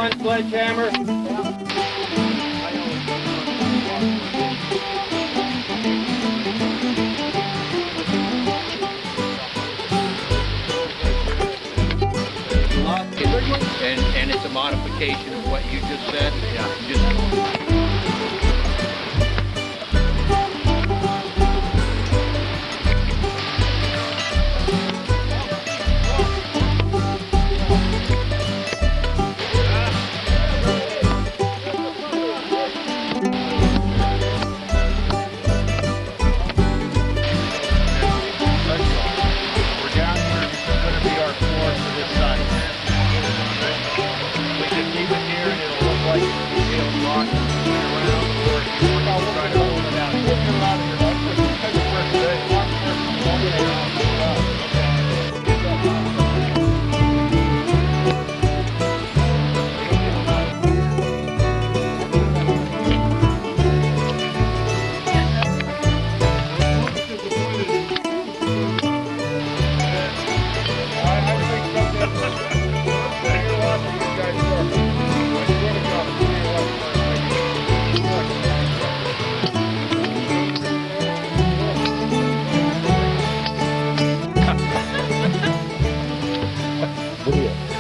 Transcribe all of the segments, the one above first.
one sledgehammer. And it's a modification of what you just said? Yeah.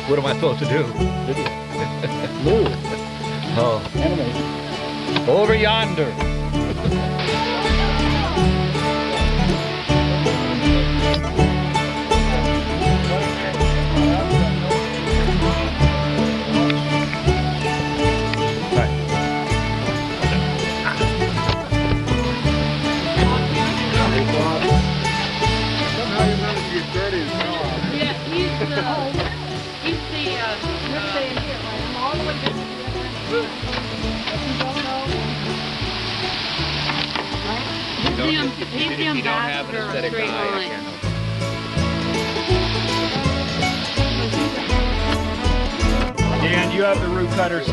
What am I supposed to do? Move. Oh. Animation. Over yonder. If you don't have an aesthetic eye, Dan, you have the root cutters.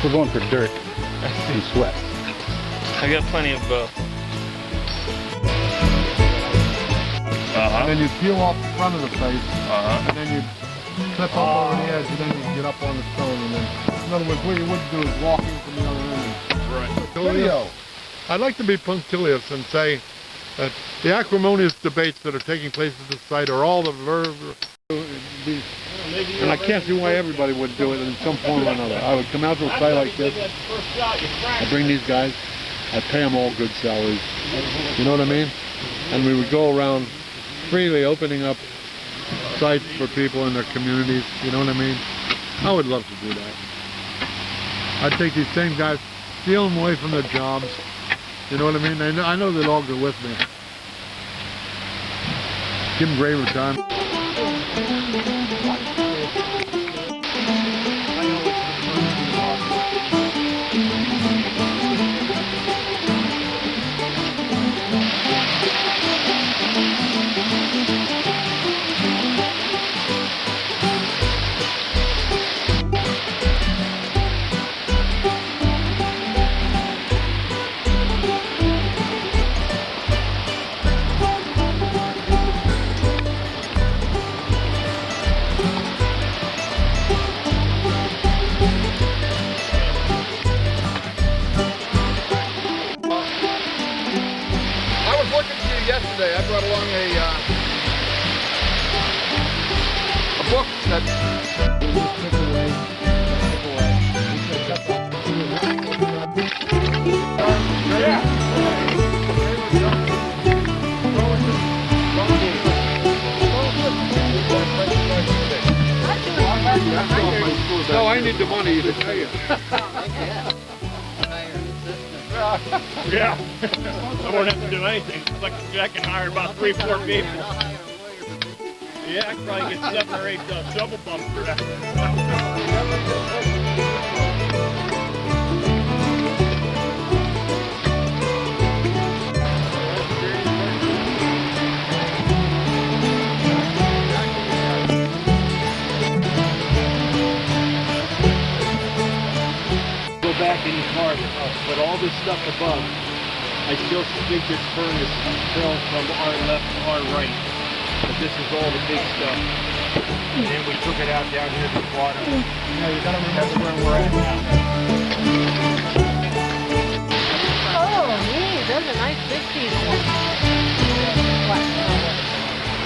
We're going for dirt and sweat. I got plenty of both. And then you peel off the front of the face, and then you clip up over the edge, and then you get up on the stone, and then, in other words, what you wouldn't do is walk in from the other end. Video. I'd like to be punctilious and say that the acrimonious debates that are taking place at this site are all the and I can't see why everybody would do it in some form or another. I would come out to a site like this, I'd bring these guys, I'd pay them all good salaries, you know what I mean? And we would go around freely opening up sites for people in their communities, you know what I mean? I would love to do that. I'd take these same guys, steal them away from their jobs, you know what I mean? I know they'll all go with me. Give them great retirement. Yesterday, I brought along a book that no, I need the money to pay it. Yeah, I won't have to do anything. Like Jack can hire about 3-4 people. Yeah, I could probably get 7 or 8 double bumps for that. Go back any farther, but all this stuff above, I still think this furnace fell from our left to our right. But this is all the big stuff. And then we took it out down here to the bottom. Now you gotta remember where we're at now. Oh, neat. Those are nice big pieces.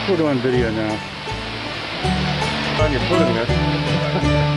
We're doing video now. On your footing there.